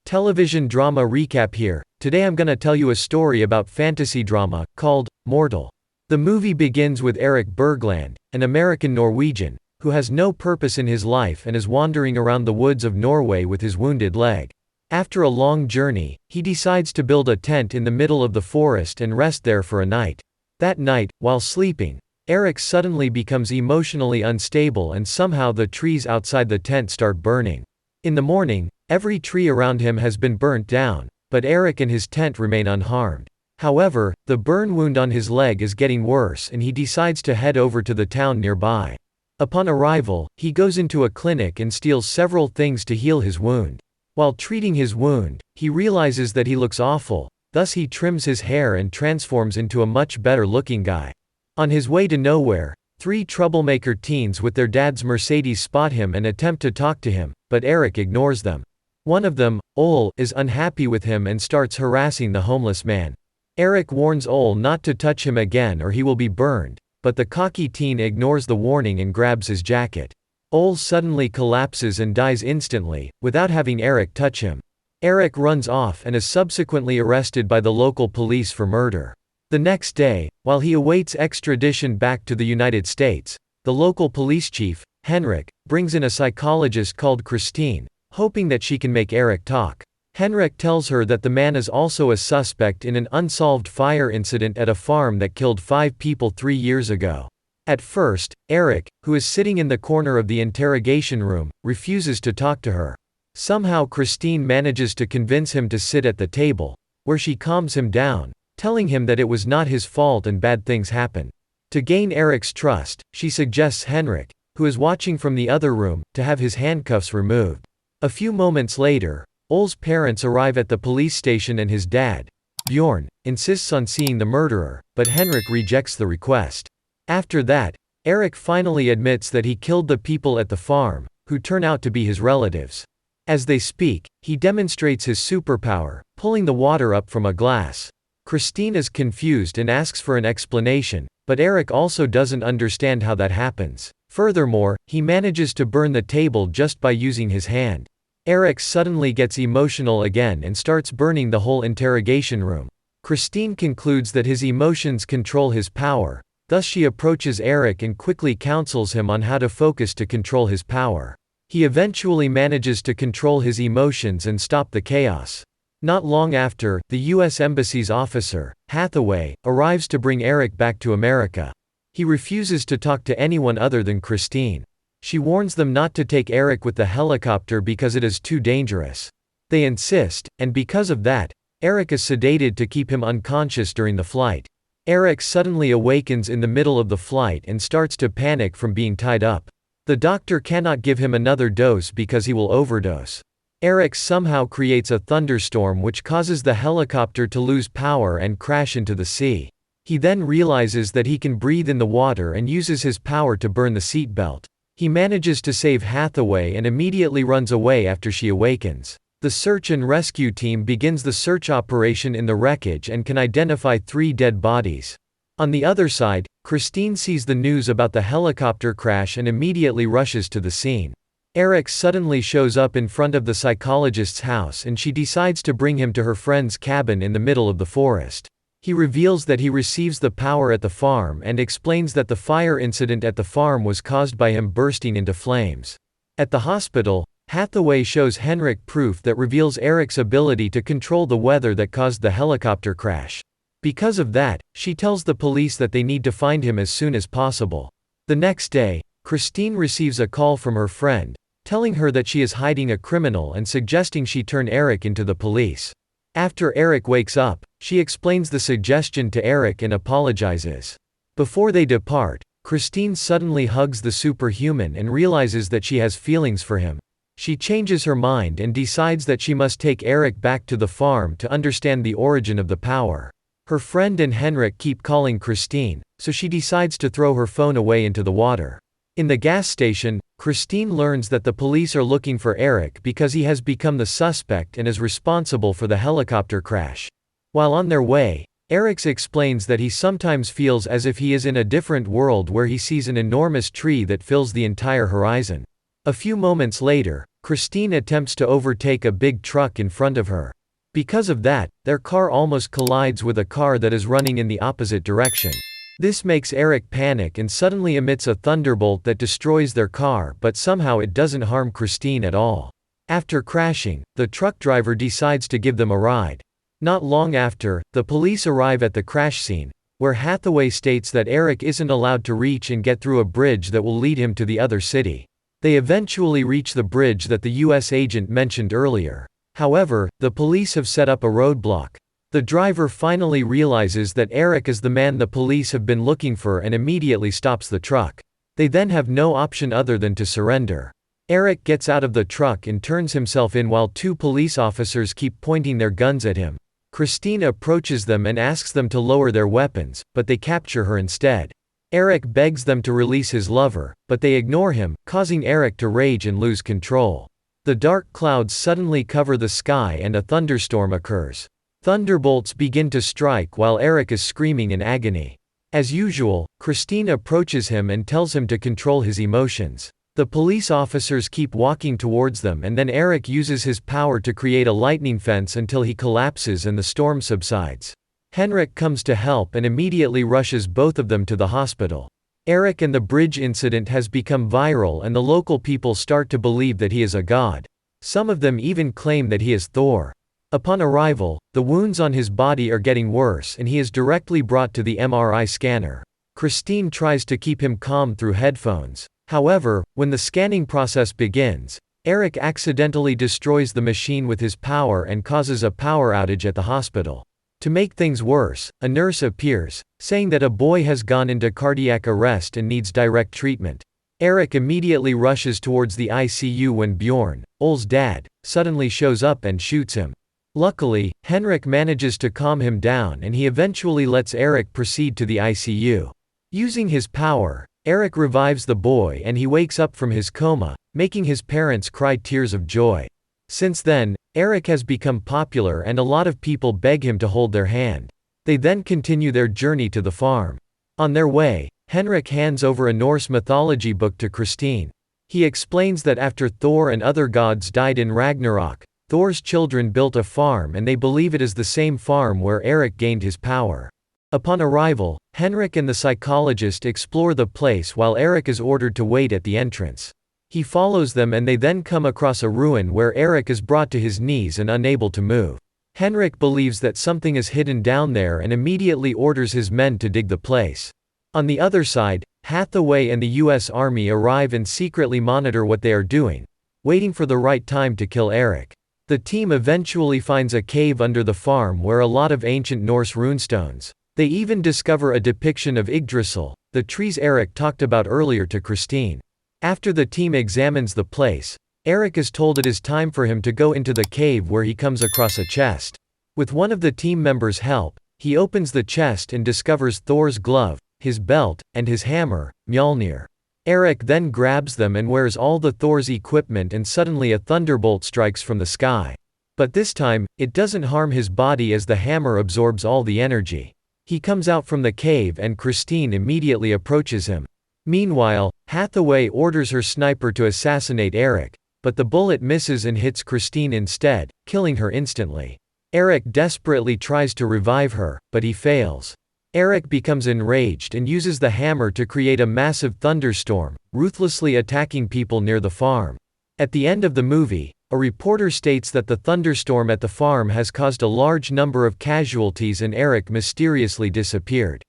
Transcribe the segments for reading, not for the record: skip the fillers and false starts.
Television Drama Recap here. Today I'm gonna tell you a story about fantasy drama, called Mortal. The movie begins with Erik Bergland, an American Norwegian, who has no purpose in his life and is wandering around the woods of Norway with his wounded leg. After a long journey, he decides to build a tent in the middle of the forest and rest there for a night. That night, while sleeping, Erik suddenly becomes emotionally unstable and somehow the trees outside the tent start burning. In the morning, every tree around him has been burnt down, but Erik and his tent remain unharmed. However, the burn wound on his leg is getting worse and he decides to head over to the town nearby. Upon arrival, he goes into a clinic and steals several things to heal his wound. While treating his wound, he realizes that he looks awful, thus he trims his hair and transforms into a much better looking guy. On his way to nowhere, 3 troublemaker teens with their dad's Mercedes spot him and attempt to talk to him, but Erik ignores them. One of them, Ole, is unhappy with him and starts harassing the homeless man. Erik warns Ole not to touch him again or he will be burned, but the cocky teen ignores the warning and grabs his jacket. Ole suddenly collapses and dies instantly, without having Erik touch him. Erik runs off and is subsequently arrested by the local police for murder. The next day, while he awaits extradition back to the United States, the local police chief, Henrik, brings in a psychologist called Christine, hoping that she can make Erik talk. Henrik tells her that the man is also a suspect in an unsolved fire incident at a farm that killed 5 people 3 years ago. At first, Erik, who is sitting in the corner of the interrogation room, refuses to talk to her. Somehow Christine manages to convince him to sit at the table, where she calms him down, telling him that it was not his fault and bad things happen. To gain Erik's trust, she suggests Henrik, who is watching from the other room, to have his handcuffs removed. A few moments later, Ole's parents arrive at the police station and his dad, Bjorn, insists on seeing the murderer, but Henrik rejects the request. After that, Erik finally admits that he killed the people at the farm, who turn out to be his relatives. As they speak, he demonstrates his superpower, pulling the water up from a glass. Christine is confused and asks for an explanation, but Erik also doesn't understand how that happens. Furthermore, he manages to burn the table just by using his hand. Erik suddenly gets emotional again and starts burning the whole interrogation room. Christine concludes that his emotions control his power, thus she approaches Erik and quickly counsels him on how to focus to control his power. He eventually manages to control his emotions and stop the chaos. Not long after, the U.S. Embassy's officer, Hathaway, arrives to bring Erik back to America. He refuses to talk to anyone other than Christine. She warns them not to take Erik with the helicopter because it is too dangerous. They insist, and because of that, Erik is sedated to keep him unconscious during the flight. Erik suddenly awakens in the middle of the flight and starts to panic from being tied up. The doctor cannot give him another dose because he will overdose. Erik somehow creates a thunderstorm which causes the helicopter to lose power and crash into the sea. He then realizes that he can breathe in the water and uses his power to burn the seatbelt. He manages to save Hathaway and immediately runs away after she awakens. The search and rescue team begins the search operation in the wreckage and can identify 3 dead bodies. On the other side, Christine sees the news about the helicopter crash and immediately rushes to the scene. Erik suddenly shows up in front of the psychologist's house and she decides to bring him to her friend's cabin in the middle of the forest. He reveals that he receives the power at the farm and explains that the fire incident at the farm was caused by him bursting into flames. At the hospital, Hathaway shows Henrik proof that reveals Erik's ability to control the weather that caused the helicopter crash. Because of that, she tells the police that they need to find him as soon as possible. The next day, Christine receives a call from her friend, telling her that she is hiding a criminal and suggesting she turn Erik into the police. After Erik wakes up, she explains the suggestion to Erik and apologizes. Before they depart, Christine suddenly hugs the superhuman and realizes that she has feelings for him. She changes her mind and decides that she must take Erik back to the farm to understand the origin of the power. Her friend and Henrik keep calling Christine, so she decides to throw her phone away into the water. In the gas station, Christine learns that the police are looking for Erik because he has become the suspect and is responsible for the helicopter crash. While on their way, Erik explains that he sometimes feels as if he is in a different world where he sees an enormous tree that fills the entire horizon. A few moments later, Christine attempts to overtake a big truck in front of her. Because of that, their car almost collides with a car that is running in the opposite direction. This makes Eric panic and suddenly emits a thunderbolt that destroys their car, but somehow it doesn't harm Christine at all. After crashing, the truck driver decides to give them a ride. Not long after, the police arrive at the crash scene, where Hathaway states that Eric isn't allowed to reach and get through a bridge that will lead him to the other city. They eventually reach the bridge that the US agent mentioned earlier. However, the police have set up a roadblock. The driver finally realizes that Eric is the man the police have been looking for and immediately stops the truck. They then have no option other than to surrender. Eric gets out of the truck and turns himself in while two police officers keep pointing their guns at him. Christine approaches them and asks them to lower their weapons, but they capture her instead. Eric begs them to release his lover, but they ignore him, causing Eric to rage and lose control. The dark clouds suddenly cover the sky and a thunderstorm occurs. Thunderbolts begin to strike while Eric is screaming in agony. As usual, Christine approaches him and tells him to control his emotions. The police officers keep walking towards them and then Eric uses his power to create a lightning fence until he collapses and the storm subsides. Henrik comes to help and immediately rushes both of them to the hospital. Eric and the bridge incident has become viral and the local people start to believe that he is a god. Some of them even claim that he is Thor. Upon arrival, the wounds on his body are getting worse and he is directly brought to the MRI scanner. Christine tries to keep him calm through headphones. However, when the scanning process begins, Eric accidentally destroys the machine with his power and causes a power outage at the hospital. To make things worse, a nurse appears, saying that a boy has gone into cardiac arrest and needs direct treatment. Eric immediately rushes towards the ICU when Bjorn, Ol's dad, suddenly shows up and shoots him. Luckily, Henrik manages to calm him down and he eventually lets Eric proceed to the ICU. Using his power, Eric revives the boy and he wakes up from his coma, making his parents cry tears of joy. Since then, Eric has become popular and a lot of people beg him to hold their hand. They then continue their journey to the farm. On their way, Henrik hands over a Norse mythology book to Christine. He explains that after Thor and other gods died in Ragnarok, Thor's children built a farm and they believe it is the same farm where Eric gained his power. Upon arrival, Henrik and the psychologist explore the place while Eric is ordered to wait at the entrance. He follows them and they then come across a ruin where Eric is brought to his knees and unable to move. Henrik believes that something is hidden down there and immediately orders his men to dig the place. On the other side, Hathaway and the US Army arrive and secretly monitor what they are doing, waiting for the right time to kill Eric. The team eventually finds a cave under the farm where a lot of ancient Norse runestones. They even discover a depiction of Yggdrasil, the trees Eric talked about earlier to Christine. After the team examines the place, Eric is told it is time for him to go into the cave where he comes across a chest. With one of the team members' help, he opens the chest and discovers Thor's glove, his belt, and his hammer, Mjolnir. Eric then grabs them and wears all the Thor's equipment and suddenly a thunderbolt strikes from the sky. But this time, it doesn't harm his body as the hammer absorbs all the energy. He comes out from the cave and Christine immediately approaches him. Meanwhile, Hathaway orders her sniper to assassinate Eric, but the bullet misses and hits Christine instead, killing her instantly. Eric desperately tries to revive her, but he fails. Eric becomes enraged and uses the hammer to create a massive thunderstorm, ruthlessly attacking people near the farm. At the end of the movie, a reporter states that the thunderstorm at the farm has caused a large number of casualties and Eric mysteriously disappeared.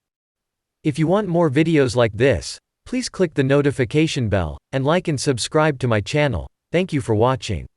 If you want more videos like this, please click the notification bell, and like and subscribe to my channel. Thank you for watching.